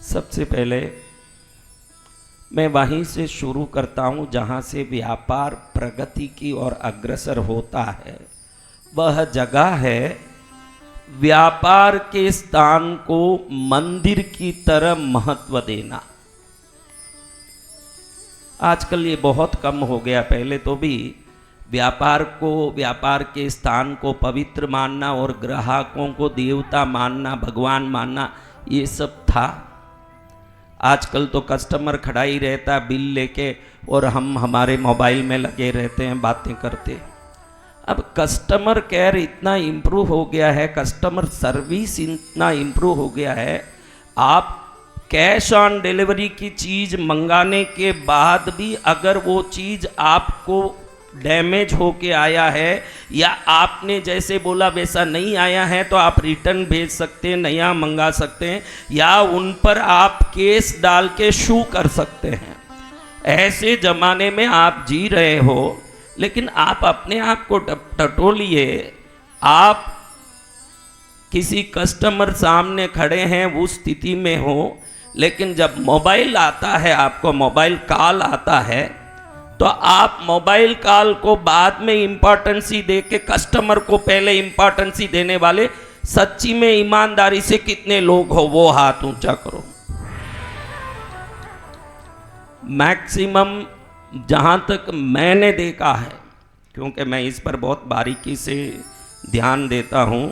सबसे पहले मैं वहीं से शुरू करता हूं जहां से व्यापार प्रगति की ओर अग्रसर होता है। वह जगह है व्यापार के स्थान को मंदिर की तरह महत्व देना। आजकल ये बहुत कम हो गया, पहले तो भी व्यापार को, व्यापार के स्थान को पवित्र मानना और ग्राहकों को देवता मानना, भगवान मानना, ये सब था। आजकल तो कस्टमर खड़ा ही रहता है बिल लेके और हम हमारे मोबाइल में लगे रहते हैं, बातें करते। अब कस्टमर केयर इतना इम्प्रूव हो गया है, कस्टमर सर्विस इतना इम्प्रूव हो गया है, आप कैश ऑन डिलीवरी की चीज़ मंगाने के बाद भी अगर वो चीज़ आपको डैमेज होके आया है या आपने जैसे बोला वैसा नहीं आया है तो आप रिटर्न भेज सकते हैं, नया मंगा सकते हैं, या उन पर आप केस डाल के शू कर सकते हैं। ऐसे ज़माने में आप जी रहे हो, लेकिन आप अपने आप को टटोलिए। आप किसी कस्टमर सामने खड़े हैं, उस स्थिति में हो, लेकिन जब मोबाइल आता है, आपको मोबाइल कॉल आता है, तो आप मोबाइल कॉल को बाद में इम्पोर्टेंसी दे के कस्टमर को पहले इम्पोर्टेंसी देने वाले सच्ची में ईमानदारी से कितने लोग हो, वो हाथ ऊंचा करो। मैक्सिमम जहाँ तक मैंने देखा है, क्योंकि मैं इस पर बहुत बारीकी से ध्यान देता हूँ,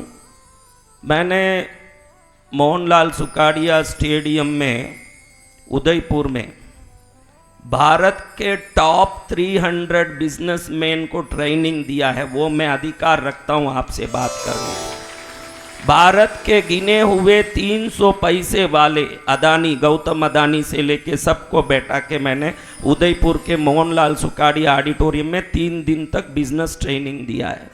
मैंने मोहनलाल सुखाड़िया स्टेडियम में उदयपुर में भारत के टॉप 300 बिजनेसमैन को ट्रेनिंग दिया है। वो मैं अधिकार रखता हूँ आपसे बात करने। भारत के गिने हुए 300 पैसे वाले अदानी, गौतम अदानी से लेके सबको बैठा के मैंने उदयपुर के मोहनलाल सुखाड़िया ऑडिटोरियम में 3 दिन तक बिजनेस ट्रेनिंग दिया है।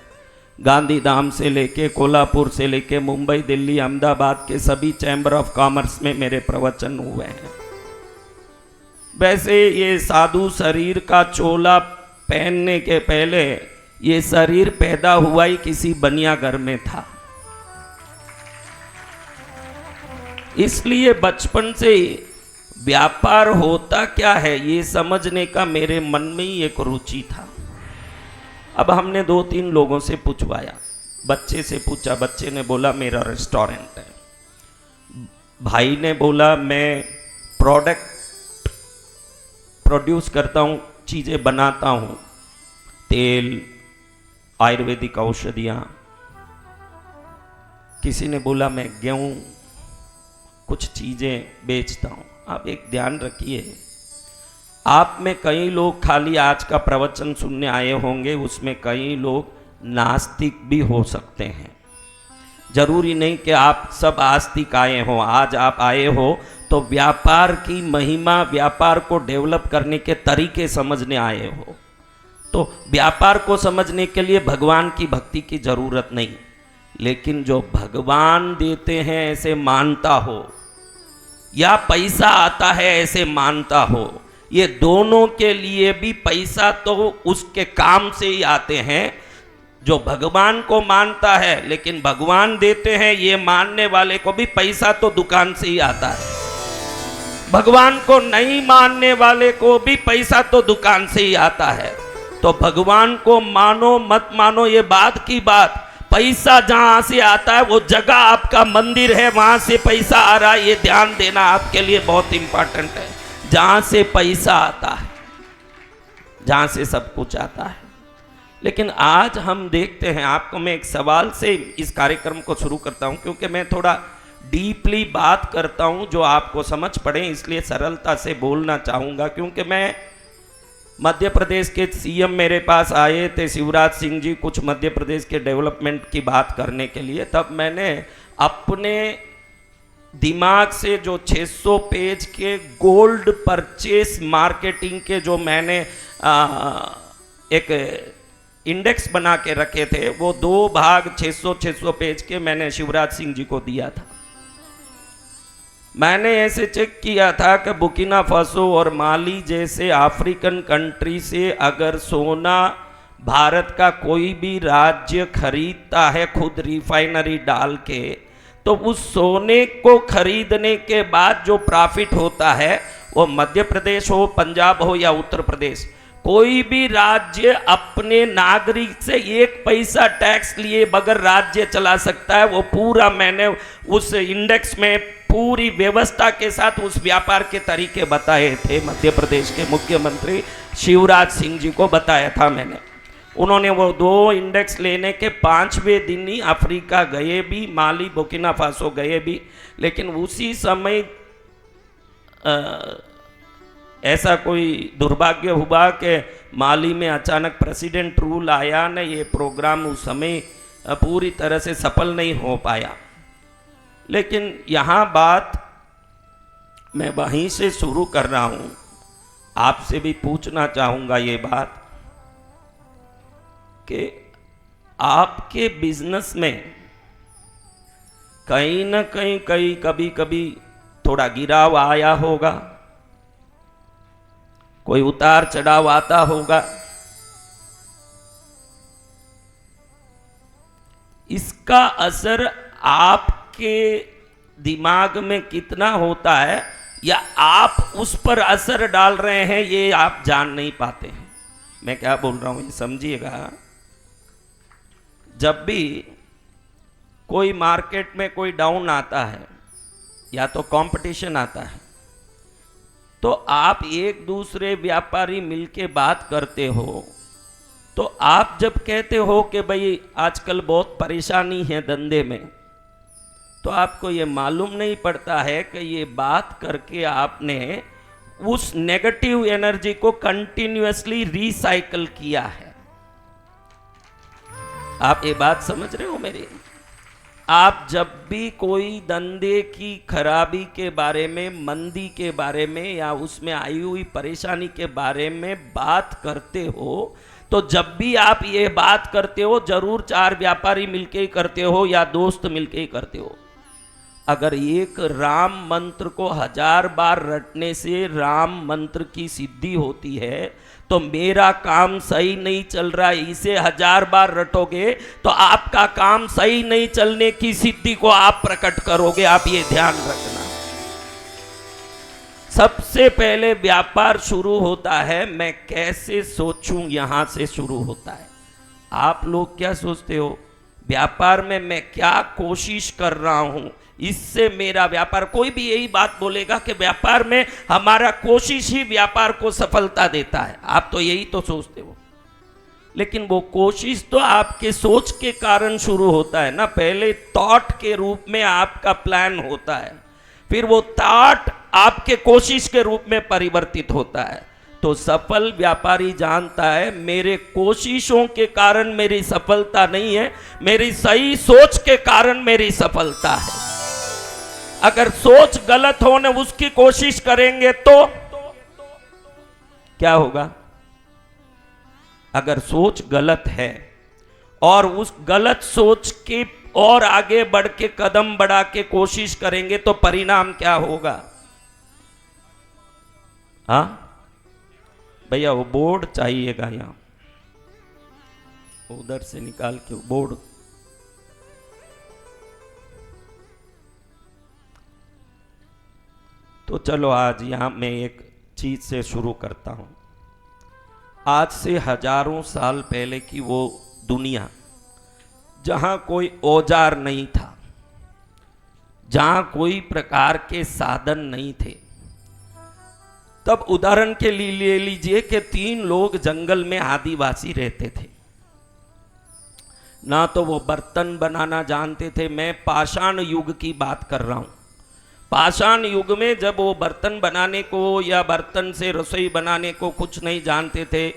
गांधीधाम से लेके, कोल्हापुर से लेके, मुंबई, दिल्ली, अहमदाबाद के सभी चैम्बर ऑफ कॉमर्स में मेरे प्रवचन हुए हैं। वैसे ये साधु शरीर का चोला पहनने के पहले ये शरीर पैदा हुआ ही किसी बनिया घर में था। इसलिए बचपन से व्यापार होता क्या है ये समझने का मेरे मन में ही एक रुचि था। अब हमने 2-3 लोगों से पूछवाया, बच्चे से पूछा, बच्चे ने बोला मेरा रेस्टोरेंट है, भाई ने बोला मैं प्रोडक्ट प्रोड्यूस करता हूँ, चीज़ें बनाता हूँ, तेल, आयुर्वेदिक औषधियाँ, किसी ने बोला मैं गेहूँ कुछ चीज़ें बेचता हूँ। आप एक ध्यान रखिए, आप में कई लोग खाली आज का प्रवचन सुनने आए होंगे, उसमें कई लोग नास्तिक भी हो सकते हैं। जरूरी नहीं कि आप सब आस्तिक आए हों। आज आप आए हो तो व्यापार की महिमा, व्यापार को डेवलप करने के तरीके समझने आए हो। तो व्यापार को समझने के लिए भगवान की भक्ति की जरूरत नहीं, लेकिन जो भगवान देते हैं ऐसे मानता हो, या पैसा आता है ऐसे मानता हो, ये दोनों के लिए भी पैसा तो उसके काम से ही आते हैं। जो भगवान को मानता है लेकिन भगवान देते हैं, ये मानने वाले को भी पैसा तो दुकान से ही आता है। भगवान को नहीं मानने वाले को भी पैसा तो दुकान से ही आता है। तो भगवान को मानो मत मानो ये बात की बात, पैसा जहां से आता है वो जगह आपका मंदिर है, वहां से पैसा आ रहा है, ये ध्यान देना आपके लिए बहुत इंपॉर्टेंट है। जहां से पैसा आता है, जहां से सब कुछ आता है। लेकिन आज हम देखते हैं, आपको मैं एक सवाल से इस कार्यक्रम को शुरू करता हूं, क्योंकि मैं थोड़ा डीपली बात करता हूं जो आपको समझ पड़े, इसलिए सरलता से बोलना चाहूँगा। क्योंकि मैं मध्य प्रदेश के सीएम मेरे पास आए थे शिवराज सिंह जी, कुछ मध्य प्रदेश के डेवलपमेंट की बात करने के लिए, तब मैंने अपने दिमाग से जो 600 पेज के गोल्ड परचेस मार्केटिंग के जो मैंने एक इंडेक्स बना के रखे थे, वो 2 भाग 600 पेज के मैंने शिवराज सिंह जी को दिया था। मैंने ऐसे चेक किया था कि बुर्किना फासो और माली जैसे अफ्रीकन कंट्री से अगर सोना भारत का कोई भी राज्य खरीदता है खुद रिफाइनरी डाल के, तो तो उस सोने को खरीदने के बाद जो प्रॉफिट होता है, वो मध्य प्रदेश हो, पंजाब हो या उत्तर प्रदेश, कोई भी राज्य अपने नागरिक से 1 पैसा टैक्स लिए बगैर राज्य चला सकता है। वो पूरा मैंने उस इंडेक्स में पूरी व्यवस्था के साथ उस व्यापार के तरीके बताए थे। मध्य प्रदेश के मुख्यमंत्री शिवराज सिंह जी को बताया था मैंने। उन्होंने वो 2 इंडेक्स लेने के 5वें दिन ही अफ्रीका गए भी, माली, बुर्किना फासो गए भी। लेकिन उसी समय ऐसा कोई दुर्भाग्य हुआ कि माली में अचानक प्रेसिडेंट रूल आया न, ये प्रोग्राम उस समय पूरी तरह से सफल नहीं हो पाया। लेकिन यहाँ बात मैं वहीं से शुरू कर रहा हूँ, आपसे भी पूछना चाहूँगा ये बात कि आपके बिजनेस में कहीं न कहीं कभी कभी थोड़ा गिराव आया होगा, कोई उतार चढ़ाव आता होगा। इसका असर आपके दिमाग में कितना होता है या आप उस पर असर डाल रहे हैं, ये आप जान नहीं पाते हैं। मैं क्या बोल रहा हूं ये समझिएगा। जब भी कोई मार्केट में कोई डाउन आता है या तो कंपटीशन आता है, तो आप एक दूसरे व्यापारी मिलके बात करते हो, तो आप जब कहते हो कि भाई आजकल बहुत परेशानी है धंधे में, तो आपको ये मालूम नहीं पड़ता है कि ये बात करके आपने उस नेगेटिव एनर्जी को कंटिन्यूअसली रिसाइकल किया है। आप ये बात समझ रहे हो मेरी? आप जब भी कोई धंधे की खराबी के बारे में, मंदी के बारे में या उसमें आई हुई परेशानी के बारे में बात करते हो, तो जब भी आप ये बात करते हो जरूर 4 व्यापारी मिलके ही करते हो या दोस्त मिलके ही करते हो। अगर एक राम मंत्र को 1000 बार रटने से राम मंत्र की सिद्धि होती है, तो मेरा काम सही नहीं चल रहा है, इसे 1000 बार रटोगे तो आपका काम सही नहीं चलने की सिद्धि को आप प्रकट करोगे। आप ये ध्यान रखना। सबसे पहले व्यापार शुरू होता है मैं कैसे सोचूं, यहां से शुरू होता है। आप लोग क्या सोचते हो? व्यापार में मैं क्या कोशिश कर रहा हूं, इससे मेरा व्यापार। कोई भी यही बात बोलेगा कि व्यापार में हमारा कोशिश ही व्यापार को सफलता देता है। आप तो यही तो सोचते हो, लेकिन वो कोशिश तो आपके सोच के कारण शुरू होता है ना। पहले थॉट के रूप में आपका प्लान होता है, फिर वो थॉट आपके कोशिश के रूप में परिवर्तित होता है। तो सफल व्यापारी जानता है मेरे कोशिशों के कारण मेरी सफलता नहीं है, मेरी सही सोच के कारण मेरी सफलता है। अगर सोच गलत हो न उसकी कोशिश करेंगे तो क्या होगा? अगर सोच गलत है और उस गलत सोच के और आगे बढ़ के कदम बढ़ा के कोशिश करेंगे तो परिणाम क्या होगा? हाँ भैया, वो बोर्ड चाहिएगा यहां, उधर से निकाल के बोर्ड। तो चलो आज यहां मैं एक चीज से शुरू करता हूं। आज से हजारों साल पहले की वो दुनिया जहां कोई औजार नहीं था, जहां कोई प्रकार के साधन नहीं थे, तब उदाहरण के लिए ले लीजिए कि 3 लोग जंगल में आदिवासी रहते थे। ना तो वो बर्तन बनाना जानते थे। मैं पाषाण युग की बात कर रहा हूं। पाषाण युग में जब वो बर्तन बनाने को या बर्तन से रसोई बनाने को कुछ नहीं जानते थे,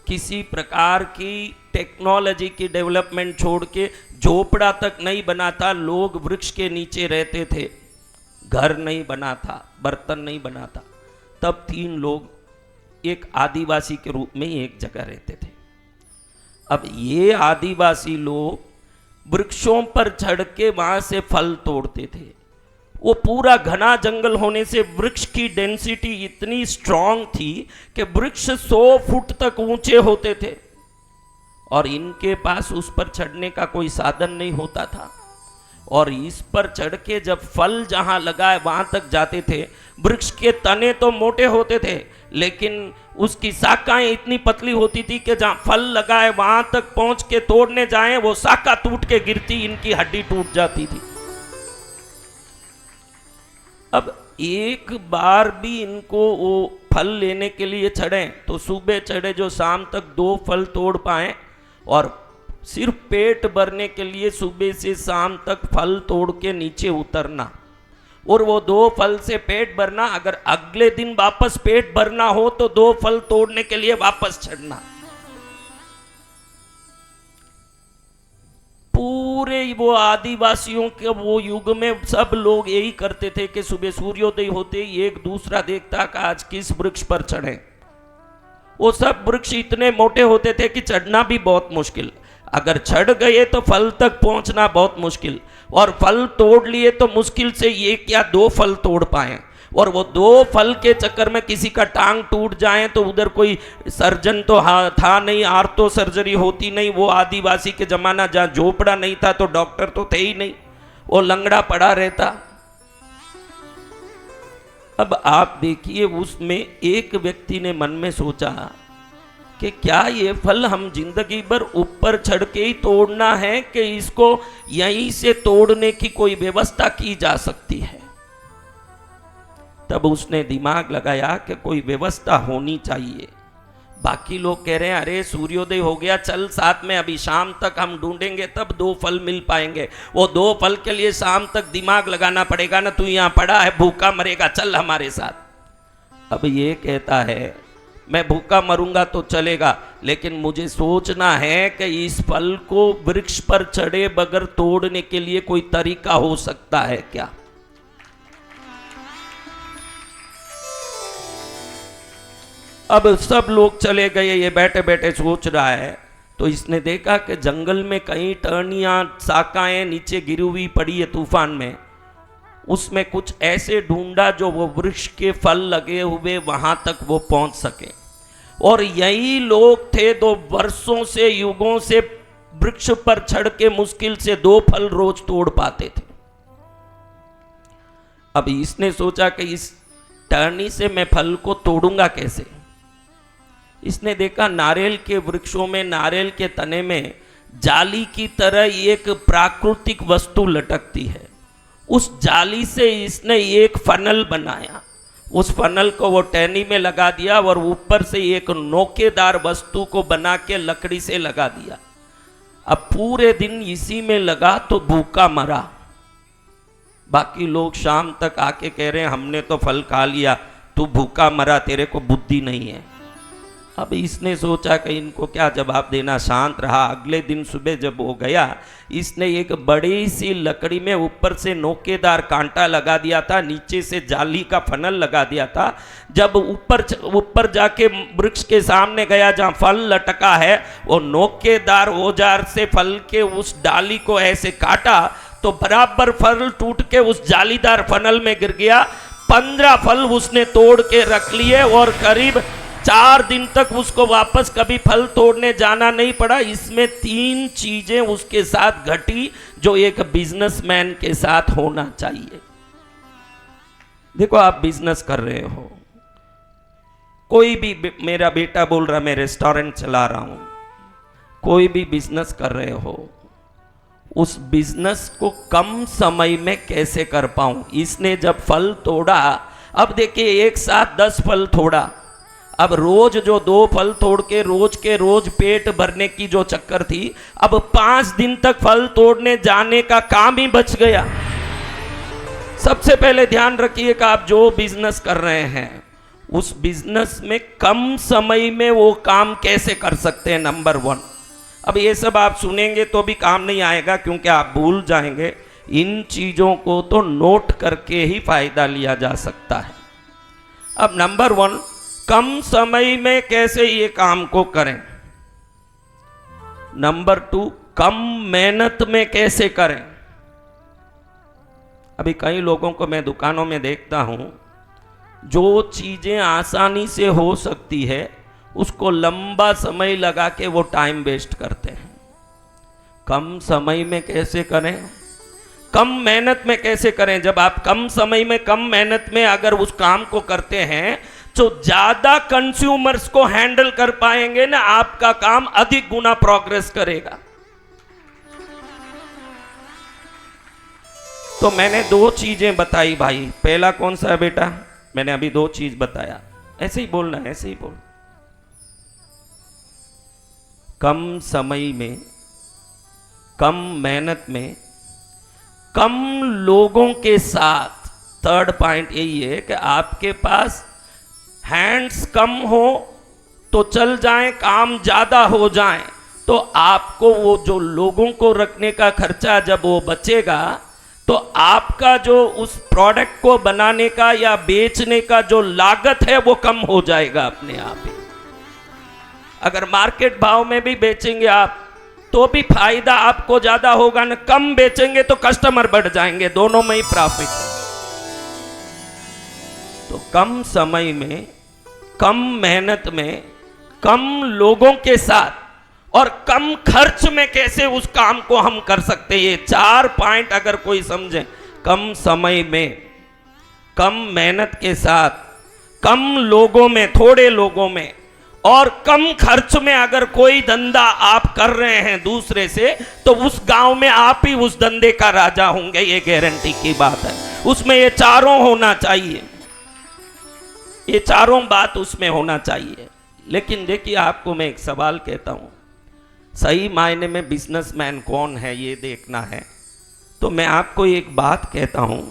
किसी प्रकार की टेक्नोलॉजी की डेवलपमेंट छोड़ के झोपड़ा तक नहीं बना था, लोग वृक्ष के नीचे रहते थे, घर नहीं बना था, बर्तन नहीं बना था। तब 3 लोग एक आदिवासी के रूप में एक जगह रहते थे। अब ये आदिवासी लोग वृक्षों पर चढ़ के वहां से फल तोड़ते थे। वो पूरा घना जंगल होने से वृक्ष की डेंसिटी इतनी स्ट्रांग थी कि वृक्ष 100 फुट तक ऊंचे होते थे और इनके पास उस पर चढ़ने का कोई साधन नहीं होता था। और इस पर चढ़ के जब फल जहां लगा है वहां तक जाते थे, वृक्ष के तने तो मोटे होते थे लेकिन उसकी शाखाएं इतनी पतली होती थी कि जहां फल लगा है वहां तक पहुंच के तोड़ने जाएं वो शाखा टूट के गिरती, इनकी हड्डी टूट जाती थी। अब एक बार भी इनको वो फल लेने के लिए चढ़े तो सुबह चढ़े जो शाम तक 2 फल तोड़ पाए, और सिर्फ पेट भरने के लिए सुबह से शाम तक फल तोड़ के नीचे उतरना, और वो 2 फल से पेट भरना। अगर अगले दिन वापस पेट भरना हो तो 2 फल तोड़ने के लिए वापस चढ़ना। पूरे वो आदिवासियों के वो युग में सब लोग यही करते थे कि सुबह सूर्योदय होते ही एक दूसरा देखता कि आज किस वृक्ष पर चढ़े। वो सब वृक्ष इतने मोटे होते थे कि चढ़ना भी बहुत मुश्किल, अगर चढ़ गए तो फल तक पहुंचना बहुत मुश्किल, और फल तोड़ लिए तो मुश्किल से 1 या 2 फल तोड़ पाए, और वो 2 फल के चक्कर में किसी का टांग टूट जाए तो उधर कोई सर्जन तो था नहीं, आर्थो सर्जरी होती नहीं। वो आदिवासी के जमाना जहाँ झोपड़ा नहीं था तो डॉक्टर तो थे ही नहीं, वो लंगड़ा पड़ा रहता। अब आप देखिए, उसमें एक व्यक्ति ने मन में सोचा कि क्या ये फल हम जिंदगी भर ऊपर चढ़ के ही तोड़ना है कि इसको यहीं से तोड़ने की कोई व्यवस्था की जा सकती है। तब उसने दिमाग लगाया कि कोई व्यवस्था होनी चाहिए। बाकी लोग कह रहे हैं अरे सूर्योदय हो गया, चल साथ में, अभी शाम तक हम ढूंढेंगे तब 2 फल मिल पाएंगे। वो 2 फल के लिए शाम तक दिमाग लगाना पड़ेगा ना, तू यहाँ पड़ा है भूखा मरेगा, चल हमारे साथ। अब ये कहता है मैं भूखा मरूंगा तो चलेगा, लेकिन मुझे सोचना है कि इस फल को वृक्ष पर चढ़े बगैर तोड़ने के लिए कोई तरीका हो सकता है क्या। अब सब लोग चले गए, ये बैठे बैठे सोच रहा है, तो इसने देखा कि जंगल में कहीं टहनियां शाखाएं नीचे गिरी हुई पड़ी है तूफान में, उसमें कुछ ऐसे ढूंढा जो वो वृक्ष के फल लगे हुए वहां तक वो पहुंच सके। और यही लोग थे जो वर्षों से युगों से वृक्ष पर चढ़ के मुश्किल से 2 फल रोज तोड़ पाते थे। अब इसने सोचा कि इस टहनी से मैं फल को तोड़ूंगा कैसे। इसने देखा नारियल के वृक्षों में, नारियल के तने में जाली की तरह एक प्राकृतिक वस्तु लटकती है। उस जाली से इसने एक फनल बनाया, उस फनल को वो टहनी में लगा दिया और ऊपर से एक नोकेदार वस्तु को बना के लकड़ी से लगा दिया। अब पूरे दिन इसी में लगा तो भूखा मरा। बाकी लोग शाम तक आके कह रहे हैं हमने तो फल खा लिया, तू भूखा मरा, तेरे को बुद्धि नहीं है। अब इसने सोचा कि इनको क्या जवाब देना, शांत रहा। अगले दिन सुबह जब वो गया, इसने एक बड़ी सी लकड़ी में ऊपर से नोकेदार कांटा लगा दिया था, नीचे से जाली का फनल लगा दिया था। जब ऊपर जाके वृक्ष के सामने गया जहाँ फल लटका है, वो नोकेदार औजार से फल के उस डाली को ऐसे काटा तो बराबर फल टूट के उस जालीदार फनल में गिर गया। 15 फल उसने तोड़ के रख लिए और करीब 4 दिन तक उसको वापस कभी फल तोड़ने जाना नहीं पड़ा। इसमें 3 चीजें उसके साथ घटी जो एक बिजनेसमैन के साथ होना चाहिए। देखो, आप बिजनेस कर रहे हो, कोई भी, मेरा बेटा बोल रहा मैं रेस्टोरेंट चला रहा हूं, कोई भी बिजनेस कर रहे हो, उस बिजनेस को कम समय में कैसे कर पाऊं। इसने जब फल तोड़ा, अब देखिए एक साथ 10 फल तोड़ा, अब रोज जो 2 फल तोड़ के रोज पेट भरने की जो चक्कर थी, अब 5 दिन तक फल तोड़ने जाने का काम ही बच गया। सबसे पहले ध्यान रखिए कि आप जो बिजनेस कर रहे हैं उस बिजनेस में कम समय में वो काम कैसे कर सकते हैं, नंबर 1। अब ये सब आप सुनेंगे तो भी काम नहीं आएगा क्योंकि आप भूल जाएंगे। इन चीजों को तो नोट करके ही फायदा लिया जा सकता है। अब नंबर 1, कम समय में कैसे ये काम को करें। नंबर 2, कम मेहनत में कैसे करें। अभी कई लोगों को मैं दुकानों में देखता हूं, जो चीजें आसानी से हो सकती है उसको लंबा समय लगा के वो टाइम वेस्ट करते हैं। कम समय में कैसे करें, कम मेहनत में कैसे करें? जब आप कम समय में कम मेहनत में अगर उस काम को करते हैं तो ज्यादा कंज्यूमर्स को हैंडल कर पाएंगे ना, आपका काम अधिक गुना प्रोग्रेस करेगा। तो मैंने दो चीजें बताई भाई। पहला कौन सा है बेटा? मैंने अभी दो चीज बताया, ऐसे ही बोलना है, ऐसे ही बोल। कम समय में कम मेहनत में कम लोगों के साथ, थर्ड पॉइंट यही है कि आपके पास हैंड्स कम हो तो चल जाएं, काम ज्यादा हो जाए तो आपको वो जो लोगों को रखने का खर्चा जब वो बचेगा तो आपका जो उस प्रोडक्ट को बनाने का या बेचने का जो लागत है वो कम हो जाएगा अपने आप ही। अगर मार्केट भाव में भी बेचेंगे आप तो भी फायदा आपको ज्यादा होगा ना, कम बेचेंगे तो कस्टमर बढ़ जाएंगे, दोनों में ही प्रॉफिट है। तो कम समय में कम मेहनत में कम लोगों के साथ और कम खर्च में कैसे उस काम को हम कर सकते हैं, ये 4 पॉइंट अगर कोई समझे। कम समय में कम मेहनत के साथ कम लोगों में, थोड़े लोगों में और कम खर्च में अगर कोई धंधा आप कर रहे हैं दूसरे से तो उस गांव में आप ही उस धंधे का राजा होंगे, ये गारंटी की बात है। उसमें ये चारों होना चाहिए, ये चारों बात उसमें होना चाहिए। लेकिन देखिए आपको मैं एक सवाल कहता हूं, सही मायने में बिजनेसमैन कौन है ये देखना है तो मैं आपको एक बात कहता हूं,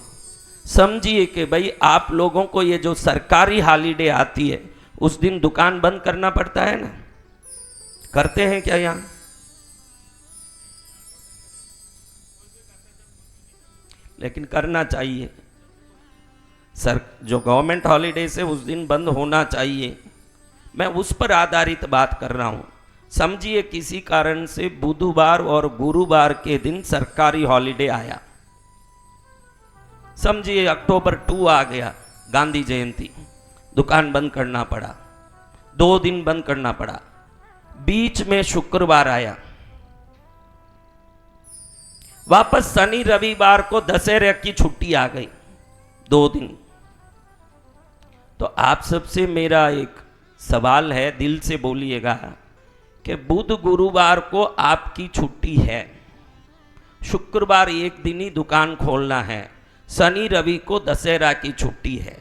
समझिए कि भाई आप लोगों को ये जो सरकारी हॉलीडे आती है उस दिन दुकान बंद करना पड़ता है ना, करते हैं क्या यहां? लेकिन करना चाहिए। सर जो गवर्नमेंट हॉलीडे से उस दिन बंद होना चाहिए, मैं उस पर आधारित बात कर रहा हूं। समझिए किसी कारण से बुधवार और गुरुवार के दिन सरकारी हॉलीडे आया, समझिए अक्टूबर 2 आ गया, गांधी जयंती, दुकान बंद करना पड़ा, 2 दिन बंद करना पड़ा। बीच में शुक्रवार आया, वापस शनि रविवार को दशहरे की छुट्टी आ गई, 2 दिन। तो आप सबसे मेरा एक सवाल है, दिल से बोलिएगा कि बुध गुरुवार को आपकी छुट्टी है, शुक्रवार एक दिन ही दुकान खोलना है, शनि रवि को दशहरा की छुट्टी है।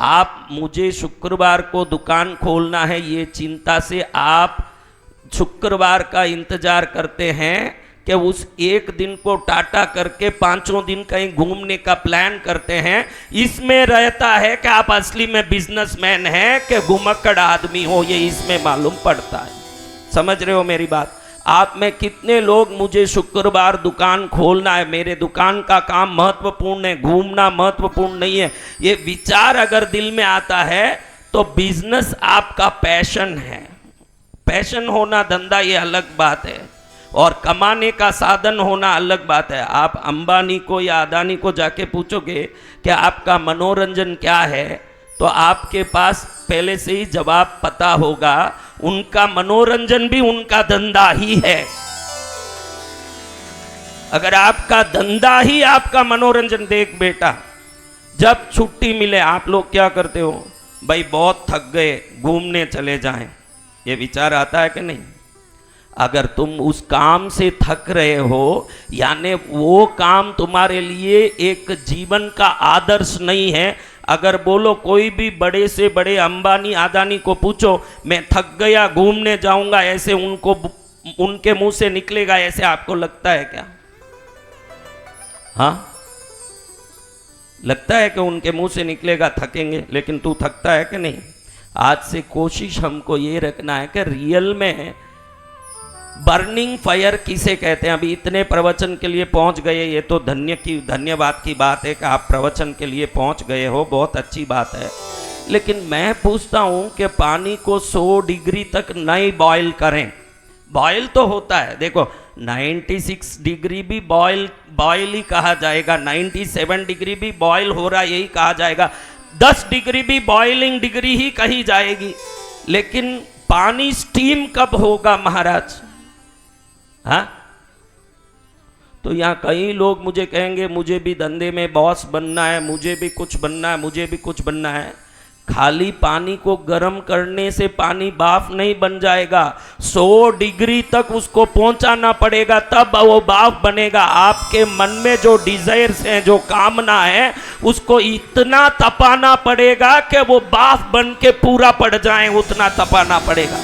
आप मुझे शुक्रवार को दुकान खोलना है ये चिंता से आप शुक्रवार का इंतजार करते हैं कि उस एक दिन को टाटा करके 5 दिन कहीं घूमने का प्लान करते हैं। इसमें रहता है कि आप असली में बिजनेसमैन हैं कि घुमक्कड़ आदमी हो, ये इसमें मालूम पड़ता है। समझ रहे हो मेरी बात? आप में कितने लोग मुझे शुक्रवार दुकान खोलना है, मेरे दुकान का काम महत्वपूर्ण है, घूमना महत्वपूर्ण नहीं है, ये विचार अगर दिल में आता है तो बिजनेस आपका पैशन है। पैशन होना धंधा ये अलग बात है और कमाने का साधन होना अलग बात है। आप अंबानी को या अदानी को जाके पूछोगे कि आपका मनोरंजन क्या है तो आपके पास पहले से ही जवाब पता होगा, उनका मनोरंजन भी उनका धंधा ही है। अगर आपका धंधा ही आपका मनोरंजन, देख बेटा जब छुट्टी मिले आप लोग क्या करते हो? भाई बहुत थक गए, घूमने चले जाएं, ये विचार आता है कि नहीं? अगर तुम उस काम से थक रहे हो यानी वो काम तुम्हारे लिए एक जीवन का आदर्श नहीं है। अगर बोलो कोई भी बड़े से बड़े अंबानी अदानी को पूछो मैं थक गया घूमने जाऊंगा, ऐसे उनको उनके मुंह से निकलेगा, ऐसे आपको लगता है क्या? हाँ लगता है कि उनके मुंह से निकलेगा थकेंगे, लेकिन तू थकता है कि नहीं? आज से कोशिश हमको ये रखना है कि रियल में बर्निंग फायर किसे कहते हैं। अभी इतने प्रवचन के लिए पहुंच गए, ये तो धन्यवाद की बात है कि आप प्रवचन के लिए पहुंच गए हो, बहुत अच्छी बात है। लेकिन मैं पूछता हूं कि पानी को 100 डिग्री तक नहीं बॉयल करें। बॉयल तो होता है, देखो 96 डिग्री भी बॉयल ही कहा जाएगा, 97 डिग्री भी बॉयल हो रहा यही कहा जाएगा, 10 डिग्री भी बॉइलिंग डिग्री ही कही जाएगी। लेकिन पानी स्टीम कब होगा महाराज? हाँ तो यहाँ कई लोग मुझे कहेंगे मुझे भी धंधे में बॉस बनना है, मुझे भी कुछ बनना है, मुझे भी कुछ बनना है। खाली पानी को गर्म करने से पानी भाप नहीं बन जाएगा, 100 डिग्री तक उसको पहुंचाना पड़ेगा, तब वो भाप बनेगा। आपके मन में जो डिजायर्स हैं, जो कामना है, उसको इतना तपाना पड़ेगा कि वो भाप बन के पूरा पड़ जाए, उतना तपाना पड़ेगा।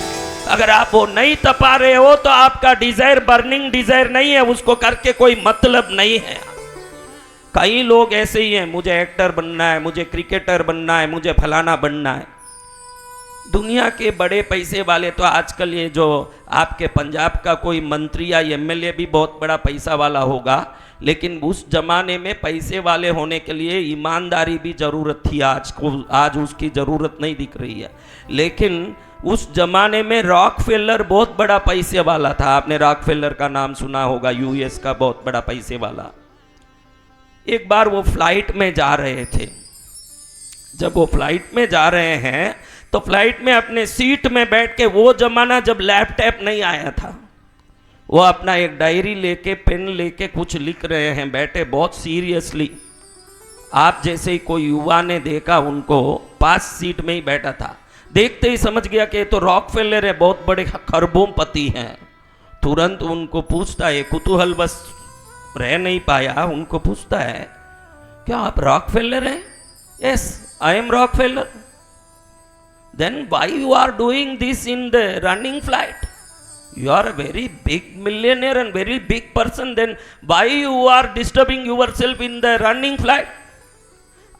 अगर आप वो नहीं तपा रहे हो तो आपका डिजायर बर्निंग डिजायर नहीं है, उसको करके कोई मतलब नहीं है। कई लोग ऐसे ही हैं, मुझे एक्टर बनना है, मुझे क्रिकेटर बनना है, मुझे फलाना बनना है। दुनिया के बड़े पैसे वाले तो आजकल ये जो आपके पंजाब का कोई मंत्री या एमएलए भी बहुत बड़ा पैसा वाला होगा, लेकिन उस जमाने में पैसे वाले होने के लिए ईमानदारी भी जरूरत थी। आज उसकी जरूरत नहीं दिख रही है। लेकिन उस जमाने में रॉकफेलर बहुत बड़ा पैसे वाला था। आपने रॉकफेलर का नाम सुना होगा, यूएस का बहुत बड़ा पैसे वाला। एक बार वो फ्लाइट में जा रहे थे। जब वो फ्लाइट में जा रहे हैं तो फ्लाइट में अपने सीट में बैठ के, वो जमाना जब लैपटॉप नहीं आया था, वो अपना एक डायरी लेके पेन लेके कुछ लिख रहे हैं बैठे, बहुत सीरियसली। आप जैसे ही कोई युवा ने देखा उनको, पास सीट में ही बैठा था, देखते ही समझ गया कि तो रॉकफेलर है, बहुत बड़े खरबोपति हैं। तुरंत उनको पूछता है, कुतूहल बस रह नहीं पाया, उनको पूछता है, क्या आप रॉकफेलर हैं? Yes, I am Rockefeller. Then why you are doing this in the running flight? You are a very big millionaire and very big person, then why you are disturbing yourself in the running flight?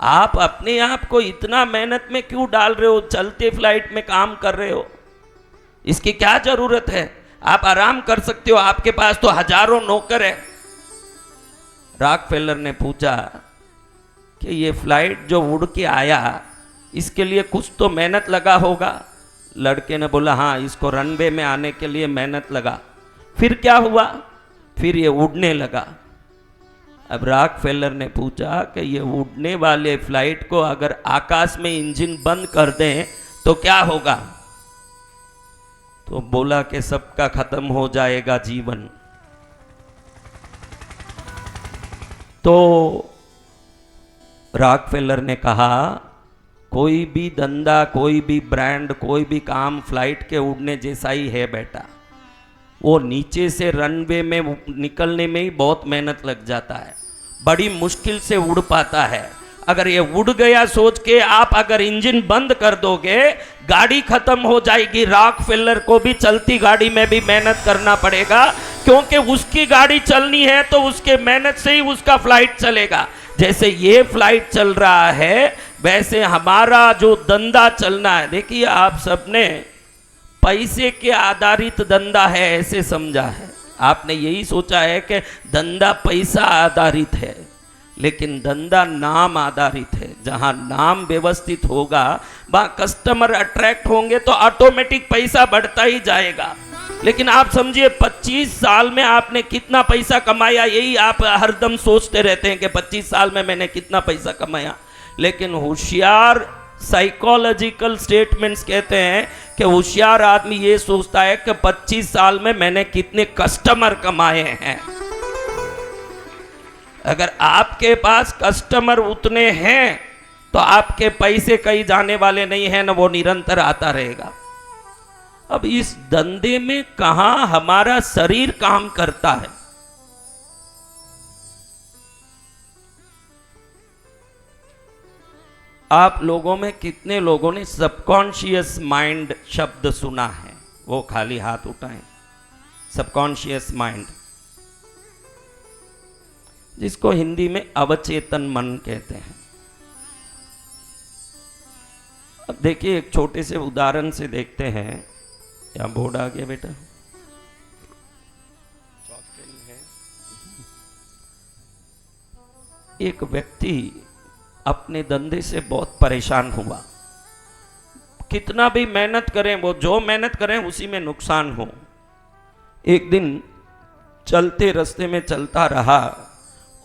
आप अपने आप को इतना मेहनत में क्यों डाल रहे हो? चलते फ्लाइट में काम कर रहे हो, इसकी क्या जरूरत है? आप आराम कर सकते हो, आपके पास तो हजारों नौकर है। रॉकफेलर ने पूछा कि ये फ्लाइट जो उड़ के आया, इसके लिए कुछ तो मेहनत लगा होगा। लड़के ने बोला, हाँ, इसको रनवे में आने के लिए मेहनत लगा। फिर क्या हुआ? फिर ये उड़ने लगा। अब रॉकफेलर ने पूछा कि ये उड़ने वाले फ्लाइट को अगर आकाश में इंजन बंद कर दें तो क्या होगा? तो बोला कि सबका खत्म हो जाएगा जीवन। तो रॉकफेलर ने कहा, कोई भी धंधा, कोई भी ब्रांड, कोई भी काम फ्लाइट के उड़ने जैसा ही है बेटा। वो नीचे से रनवे में निकलने में ही बहुत मेहनत लग जाता है, बड़ी मुश्किल से उड़ पाता है। अगर ये उड़ गया सोच के आप अगर इंजन बंद कर दोगे, गाड़ी खत्म हो जाएगी। रॉकफेलर को भी चलती गाड़ी में भी मेहनत करना पड़ेगा, क्योंकि उसकी गाड़ी चलनी है तो उसके मेहनत से ही उसका फ्लाइट चलेगा। जैसे ये फ्लाइट चल रहा है, वैसे हमारा जो धंधा चलना है। देखिए, आप सबने पैसे के आधारित धंधा है ऐसे समझा है, आपने यही सोचा है कि धंधा पैसा आधारित है, लेकिन धंधा नाम आधारित है। जहां नाम व्यवस्थित होगा, वहां कस्टमर अट्रैक्ट होंगे तो ऑटोमेटिक पैसा बढ़ता ही जाएगा। लेकिन आप समझिए, 25 साल में आपने कितना पैसा कमाया, यही आप हरदम सोचते रहते हैं कि 25 साल में मैंने कितना पैसा कमाया। लेकिन होशियार साइकोलॉजिकल स्टेटमेंट्स कहते हैं कि होशियार आदमी ये सोचता है कि 25 साल में मैंने कितने कस्टमर कमाए हैं। अगर आपके पास कस्टमर उतने हैं तो आपके पैसे कहीं जाने वाले नहीं हैं, ना वो निरंतर आता रहेगा। अब इस धंधे में कहां हमारा शरीर काम करता है? आप लोगों में कितने लोगों ने सबकॉन्शियस माइंड शब्द सुना है? वो खाली हाथ उठाएं। सबकॉन्शियस माइंड, जिसको हिंदी में अवचेतन मन कहते हैं। अब देखिए, एक छोटे से उदाहरण से देखते हैं। क्या बोर्ड आ गया बेटा? एक व्यक्ति अपने धंधे से बहुत परेशान हुआ। कितना भी मेहनत करें, वो जो मेहनत करें उसी में नुकसान हो। एक दिन चलते रास्ते में चलता रहा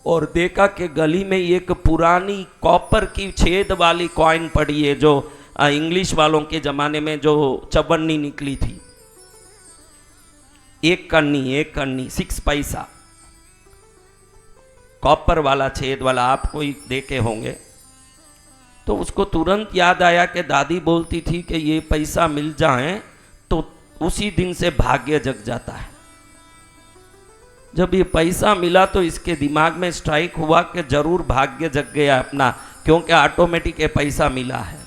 और देखा कि गली में एक पुरानी कॉपर की छेद वाली कॉइन पड़ी है, जो इंग्लिश वालों के ज़माने में जो चवन्नी निकली थी। एक कन्नी 6 पैसा। कॉपर वाला छेद वाला, आप कोई देखे होंगे। तो उसको तुरंत याद आया कि दादी बोलती थी कि ये पैसा मिल जाए तो उसी दिन से भाग्य जग जाता है। जब ये पैसा मिला तो इसके दिमाग में स्ट्राइक हुआ कि जरूर भाग्य जग गया अपना, क्योंकि ऑटोमेटिक ये पैसा मिला है।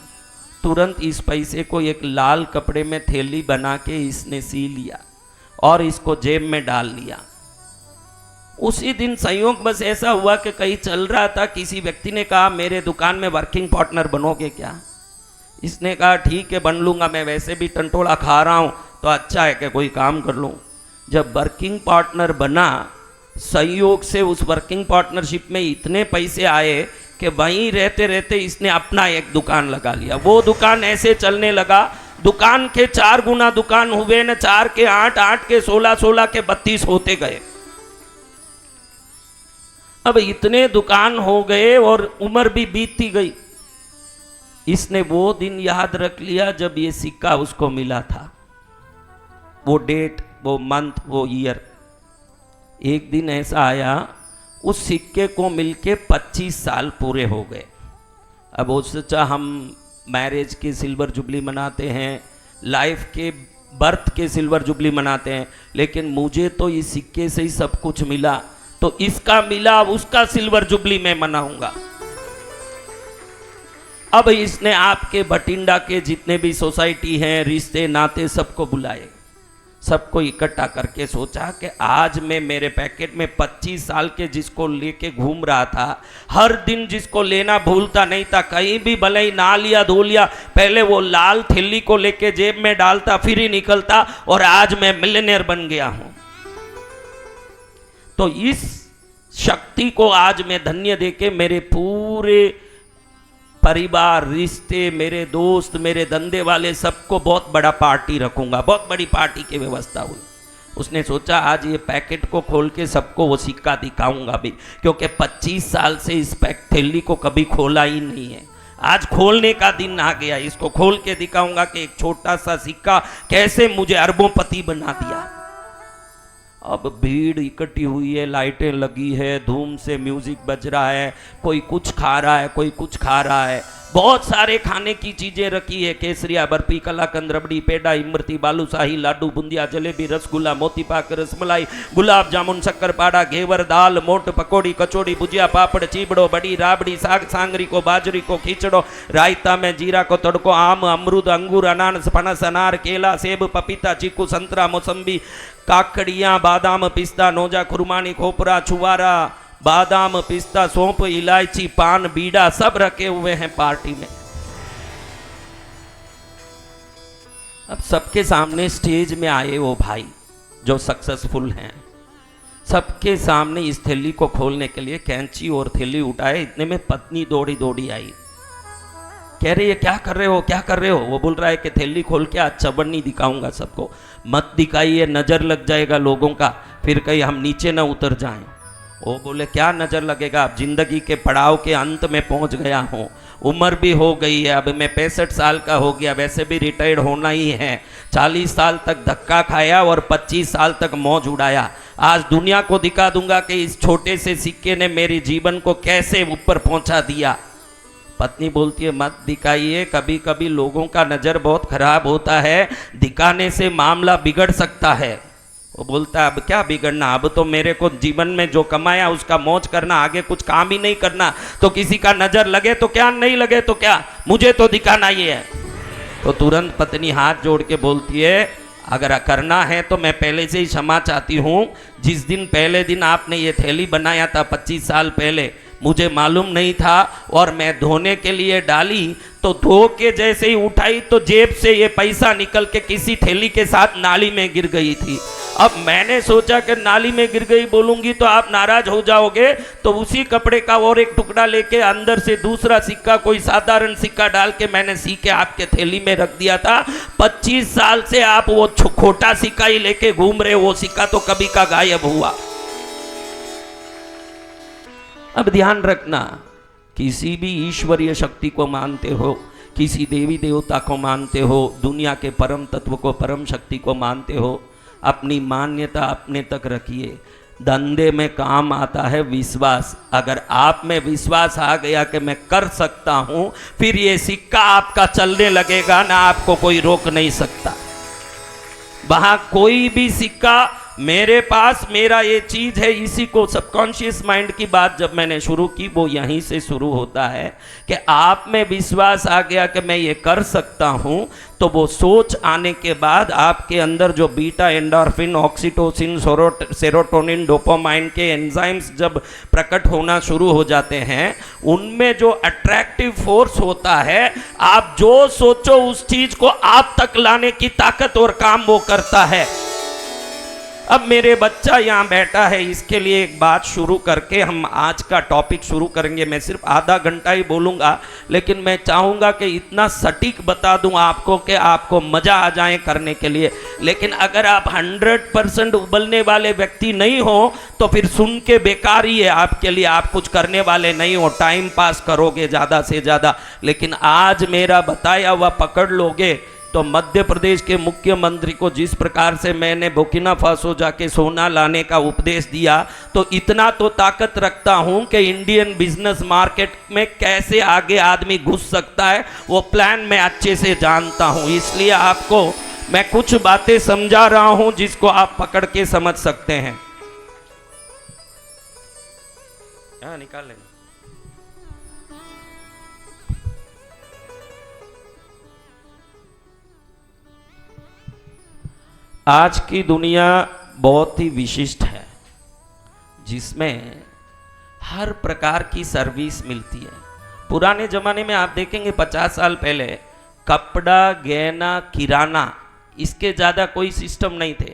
तुरंत इस पैसे को एक लाल कपड़े में थैली बना के इसने सी लिया और इसको जेब में डाल लिया। उसी दिन संयोग बस ऐसा हुआ कि कहीं चल रहा था, किसी व्यक्ति ने कहा मेरे दुकान में वर्किंग पार्टनर बनोगे क्या? इसने कहा ठीक है बन लूंगा, मैं वैसे भी टंटोला खा रहा हूं तो अच्छा है कि कोई काम कर लूं। जब वर्किंग पार्टनर बना, संयोग से उस वर्किंग पार्टनरशिप में इतने पैसे आए कि वहीं रहते रहते इसने अपना एक दुकान लगा लिया। वो दुकान ऐसे चलने लगा, दुकान के 4 गुना दुकान हुए न, 4 के 8, 8 के 16, 16 के 32 होते गए। अब इतने दुकान हो गए और उम्र भी बीतती गई। इसने वो दिन याद रख लिया जब ये सिक्का उसको मिला था, वो डेट, वो मंथ, वो ईयर। एक दिन ऐसा आया, उस सिक्के को मिलके 25 साल पूरे हो गए। अब वो सोचा हम मैरिज की सिल्वर जुबली मनाते हैं, लाइफ के बर्थ के सिल्वर जुबली मनाते हैं, लेकिन मुझे तो इस सिक्के से ही सब कुछ मिला, तो इसका मिला उसका सिल्वर जुबली मैं मनाऊंगा। अब इसने आपके बठिंडा के जितने भी सोसाइटी हैं, रिश्ते नाते, सबको बुलाए, सबको इकट्ठा करके सोचा कि आज मैं मेरे पैकेट में 25 साल के जिसको लेके घूम रहा था, हर दिन जिसको लेना भूलता नहीं था, कहीं भी भले ही ना लिया धो लिया, पहले वो लाल थैली को लेके जेब में डालता फिर ही निकलता, और आज मैं मिलियनेयर बन गया हूं। तो इस शक्ति को आज मैं धन्य देके मेरे पूरे परिवार, रिश्ते, मेरे दोस्त, मेरे धंधे वाले सबको बहुत बड़ा पार्टी रखूंगा, बहुत बड़ी पार्टी की व्यवस्था हुई। उसने सोचा आज ये पैकेट को खोल के सबको वो सिक्का दिखाऊंगा भी, क्योंकि 25 साल से इस थैली को कभी खोला ही नहीं है। आज खोलने का दिन आ गया, इसको खोल के दिखाऊंगा कि एक छोटा सा सिक्का कैसे मुझे अरबोंपति बना दिया। अब भीड़ इकट्ठी हुई है, लाइटें लगी है, धूम से म्यूजिक बज रहा है, कोई कुछ खा रहा है, कोई कुछ खा रहा है, बहुत सारे खाने की चीजें रखी है, केसरिया, बर्फी, कलाकंद, रबड़ी, पेड़ा, इमरती, बालूशाही, लाडू, बूंदिया, जलेबी, रसगुल्ला, मोतीपाक, रसमलाई, गुलाब जामुन, शक्करपाड़ा, घेवर, दाल, मोट, पकौड़ी, कचौड़ी, भुजिया, पापड़, चीबड़ो, बड़ी, राबड़ी, साग सांगरी को, बाजरी को, खिचड़ो, रायता में जीरा को तड़को, आम, अमरूद, अंगूर, अनानास, फणस, अनार, केला, सेब, पपीता, चीकू, संतरा, मौसम्बी, काकड़ियाँ, बादाम, पिस्ता, नोजा, खुरमानी, खोपरा, छुआरा, बादाम, पिस्ता, सौंफ, इलायची, पान, बीड़ा, सब रखे हुए हैं पार्टी में। अब सबके सामने स्टेज में आए वो भाई जो सक्सेसफुल हैं, सबके सामने इस थैली को खोलने के लिए कैंची और थैली उठाए। इतने में पत्नी दौड़ी दौड़ी आई, कह रही है क्या कर रहे हो, क्या कर रहे हो? वो बोल रहा है कि थैली खोल के आज चबन्नी दिखाऊंगा सबको, मत दिखाइए, नजर लग जाएगा लोगों का, फिर कहीं हम नीचे ना उतर जाएं। वो बोले क्या नजर लगेगा, अब जिंदगी के पड़ाव के अंत में पहुंच गया हूं, उम्र भी हो गई है, अब मैं 65 साल का हो गया, वैसे भी रिटायर्ड होना ही है। 40 साल तक धक्का खाया और 25 साल तक मौज उड़ाया। आज दुनिया को दिखा दूंगा कि इस छोटे से सिक्के ने मेरे जीवन को कैसे ऊपर पहुंचा दिया। पत्नी बोलती है मत दिखाइए, कभी कभी लोगों का नज़र बहुत खराब होता है, दिखाने से मामला बिगड़ सकता है। वो बोलता है अब क्या बिगड़ना, अब तो मेरे को जीवन में जो कमाया उसका मौज करना, आगे कुछ काम ही नहीं करना, तो किसी का नज़र लगे तो क्या, नहीं लगे तो क्या, मुझे तो दिखाना ही है। तो तुरंत पत्नी हाथ जोड़ के बोलती है अगर करना है तो मैं पहले से ही क्षमा चाहती हूँ। जिस दिन पहले दिन आपने ये थैली बनाया था 25 साल पहले, मुझे मालूम नहीं था और मैं धोने के लिए डाली, तो धो के जैसे ही उठाई तो जेब से ये पैसा निकल के किसी थैली के साथ नाली में गिर गई थी। अब मैंने सोचा कि नाली में गिर गई बोलूंगी तो आप नाराज हो जाओगे, तो उसी कपड़े का और एक टुकड़ा लेके अंदर से दूसरा सिक्का, कोई साधारण सिक्का डाल के मैंने सी के आपके थैली में रख दिया था। 25 साल से आप वो खोटा सिक्का ही लेके घूम रहे, वो सिक्का तो कभी का गायब हुआ। अब ध्यान रखना, किसी भी ईश्वरीय शक्ति को मानते हो, किसी देवी देवता को मानते हो, दुनिया के परम तत्व को, परम शक्ति को मानते हो, अपनी मान्यता अपने तक रखिए। धंधे में काम आता है विश्वास। अगर आप में विश्वास आ गया कि मैं कर सकता हूं, फिर ये सिक्का आपका चलने लगेगा ना, आपको कोई रोक नहीं सकता। वहां कोई भी सिक्का, मेरे पास मेरा ये चीज है, इसी को सबकॉन्शियस माइंड की बात जब मैंने शुरू की वो यहीं से शुरू होता है कि आप में विश्वास आ गया कि मैं ये कर सकता हूं, तो वो सोच आने के बाद आपके अंदर जो beta endorphin, oxytocin, serotonin, dopamine के एंजाइम्स जब प्रकट होना शुरू हो जाते हैं, उनमें जो अट्रैक्टिव फोर्स होता है, आप जो सोचो उस चीज को आप तक लाने की ताकत और काम वो करता है। अब मेरे बच्चा यहाँ बैठा है, इसके लिए एक बात शुरू करके हम आज का टॉपिक शुरू करेंगे। मैं सिर्फ आधा घंटा ही बोलूँगा, लेकिन मैं चाहूँगा कि इतना सटीक बता दूँ आपको कि आपको मज़ा आ जाए करने के लिए। लेकिन अगर आप 100% उबलने वाले व्यक्ति नहीं हो तो फिर सुन के बेकार ही है आपके लिए, आप कुछ करने वाले नहीं हो, टाइम पास करोगे ज़्यादा से ज़्यादा। लेकिन आज मेरा बताया हुआ पकड़ लोगे तो मध्य प्रदेश के मुख्यमंत्री को जिस प्रकार से मैंने बुर्किना फासो जाके सोना लाने का उपदेश दिया, तो इतना तो ताकत रखता हूं कि इंडियन बिजनेस मार्केट में कैसे आगे आदमी घुस सकता है वो प्लान मैं अच्छे से जानता हूं। इसलिए आपको मैं कुछ बातें समझा रहा हूं जिसको आप पकड़ के समझ सकते हैं। निकाल लेंगे। आज की दुनिया बहुत ही विशिष्ट है, जिसमें हर प्रकार की सर्विस मिलती है। पुराने ज़माने में आप देखेंगे 50 साल पहले कपड़ा, गहना, किराना, इसके ज़्यादा कोई सिस्टम नहीं थे।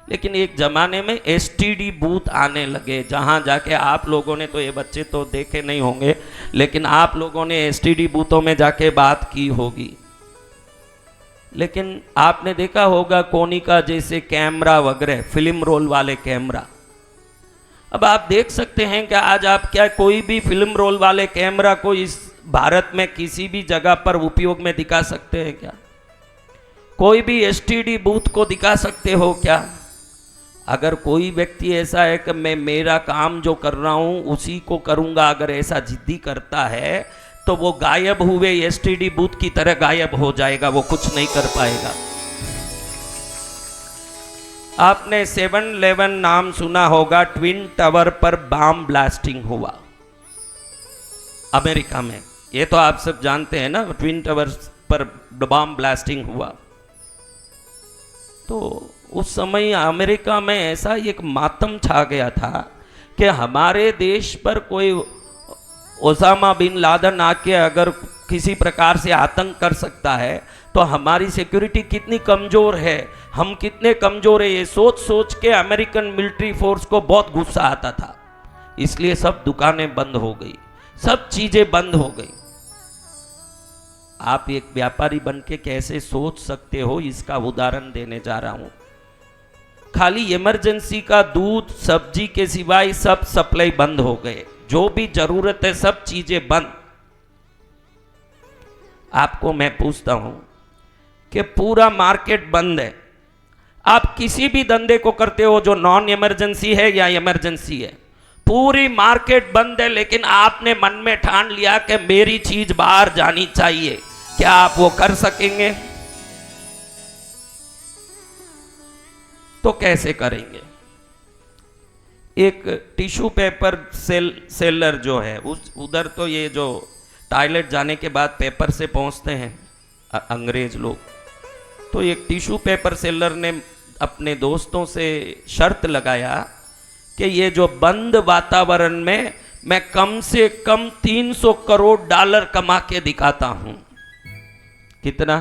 लेकिन एक ज़माने में एसटीडी बूथ आने लगे, जहाँ जाके आप लोगों ने, तो ये बच्चे तो देखे नहीं होंगे, लेकिन आप लोगों ने एसटीडी बूथों में जाके बात की होगी। लेकिन आपने देखा होगा कोनिका जैसे कैमरा वगैरह, फिल्म रोल वाले कैमरा। अब आप देख सकते हैं कि आज आप क्या कोई भी फिल्म रोल वाले कैमरा को इस भारत में किसी भी जगह पर उपयोग में दिखा सकते हैं क्या? कोई भी एसटीडी बूथ को दिखा सकते हो क्या? अगर कोई व्यक्ति ऐसा है कि मैं मेरा काम जो कर रहा हूं उसी को करूंगा, अगर ऐसा जिद्दी करता है तो वो गायब हुए एसटीडी बूथ की तरह गायब हो जाएगा, वो कुछ नहीं कर पाएगा। आपने 7/11 नाम सुना होगा, ट्विन टावर पर बम ब्लास्टिंग हुआ अमेरिका में, ये तो आप सब जानते हैं ना, ट्विन टावर पर बम ब्लास्टिंग हुआ। तो उस समय अमेरिका में ऐसा एक मातम छा गया था कि हमारे देश पर कोई ओसामा बिन लादेन आके अगर किसी प्रकार से आतंक कर सकता है तो हमारी सिक्योरिटी कितनी कमज़ोर है, हम कितने कमज़ोर है, ये सोच सोच के अमेरिकन मिलिट्री फोर्स को बहुत गुस्सा आता था। इसलिए सब दुकानें बंद हो गई, सब चीज़ें बंद हो गई। आप एक व्यापारी बन के कैसे सोच सकते हो, इसका उदाहरण देने जा रहा हूं। खाली इमरजेंसी का दूध, सब्जी के सिवाय सब सप्लाई बंद हो गए, जो भी जरूरत है सब चीजें बंद। आपको मैं पूछता हूं कि पूरा मार्केट बंद है, आप किसी भी धंधे को करते हो जो नॉन इमरजेंसी है या इमरजेंसी है, पूरी मार्केट बंद है, लेकिन आपने मन में ठान लिया कि मेरी चीज बाहर जानी चाहिए, क्या आप वो कर सकेंगे? तो कैसे करेंगे? एक टिश्यू पेपर सेलर जो है, उस उधर तो ये जो टॉयलेट जाने के बाद पेपर से पहुंचते हैं अंग्रेज लोग, तो एक टिश्यू पेपर सेलर ने अपने दोस्तों से शर्त लगाया कि ये जो बंद वातावरण में मैं कम से कम 300 करोड़ डॉलर कमा के दिखाता हूं। कितना?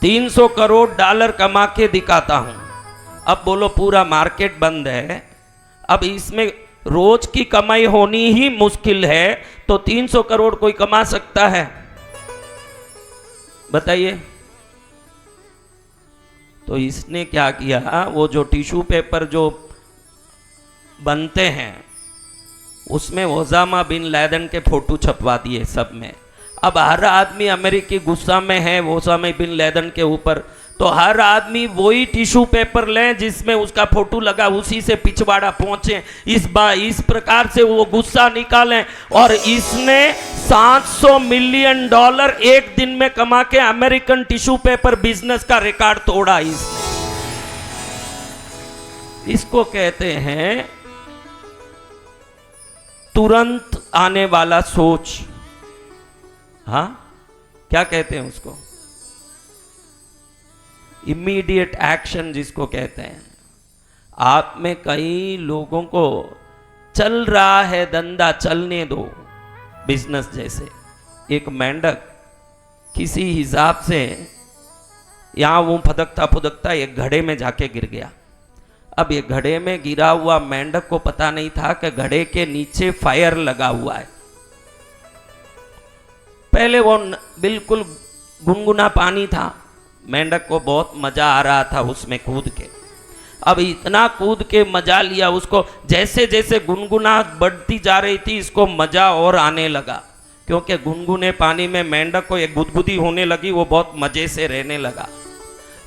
300 करोड़ डॉलर कमा के दिखाता हूं। अब बोलो पूरा मार्केट बंद है, अब इसमें रोज की कमाई होनी ही मुश्किल है, तो 300 करोड़ कोई कमा सकता है? बताइए। तो इसने क्या किया, वो जो टिश्यू पेपर जो बनते हैं उसमें ओसामा बिन लादेन के फोटो छपवा दिए सब में। अब हर आदमी अमेरिकी गुस्सा में है ओसामा बिन लादेन के ऊपर, तो हर आदमी वही टिश्यू पेपर लें जिसमें उसका फोटो लगा, उसी से पिछवाड़ा पहुंचे। इस प्रकार से वो गुस्सा निकालें। और इसने $700 मिलियन एक दिन में कमा के अमेरिकन टिश्यू पेपर बिजनेस का रिकॉर्ड तोड़ा इसने। इसको कहते हैं तुरंत आने वाला सोच। हाँ, क्या कहते हैं उसको? इमीडिएट एक्शन जिसको कहते हैं। आप में कई लोगों को चल रहा है धंधा, चलने दो, बिजनेस जैसे। एक मेंढक किसी हिसाब से यहां वो फदकता फुदकता एक घड़े में जाके गिर गया। अब ये घड़े में गिरा हुआ मेंढक को पता नहीं था कि घड़े के नीचे फायर लगा हुआ है। पहले वो बिल्कुल गुनगुना पानी था, मेंढक को बहुत मजा आ रहा था उसमें कूद के। अब इतना कूद के मजा लिया उसको, जैसे जैसे गुनगुनाहट बढ़ती जा रही थी इसको मजा और आने लगा, क्योंकि गुनगुने पानी में मेंढक को एक गुदगुदी होने लगी, वो बहुत मजे से रहने लगा।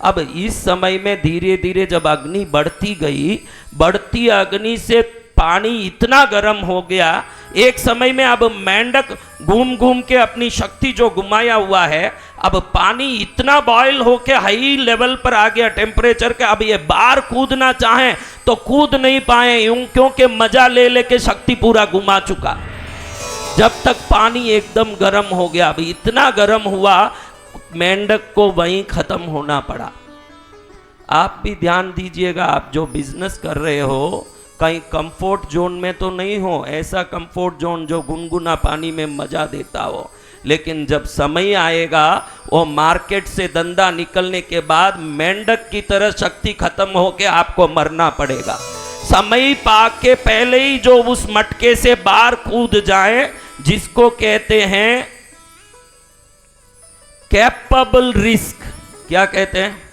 अब इस समय में धीरे धीरे जब अग्नि बढ़ती गई, बढ़ती अग्नि से पानी इतना गर्म हो गया, एक समय में अब मेंढक घूम घूम के अपनी शक्ति जो घुमाया हुआ है, अब पानी इतना बॉयल होके हाई लेवल पर आ गया टेम्परेचर के। अब ये बाहर कूदना चाहें तो कूद नहीं पाए, यूं क्योंकि मजा ले लेके शक्ति पूरा घुमा चुका। जब तक पानी एकदम गर्म हो गया, अब इतना गर्म हुआ मेंढक को वहीं खत्म होना पड़ा। आप भी ध्यान दीजिएगा, आप जो बिजनेस कर रहे हो कहीं कंफर्ट जोन में तो नहीं हो, ऐसा कंफर्ट जोन जो गुनगुना पानी में मजा देता हो। लेकिन जब समय आएगा वो मार्केट से धंधा निकलने के बाद मेंढक की तरह शक्ति खत्म होके आपको मरना पड़ेगा। समय पाके पहले ही जो उस मटके से बाहर कूद जाए, जिसको कहते हैं कैपेबल रिस्क। क्या कहते हैं?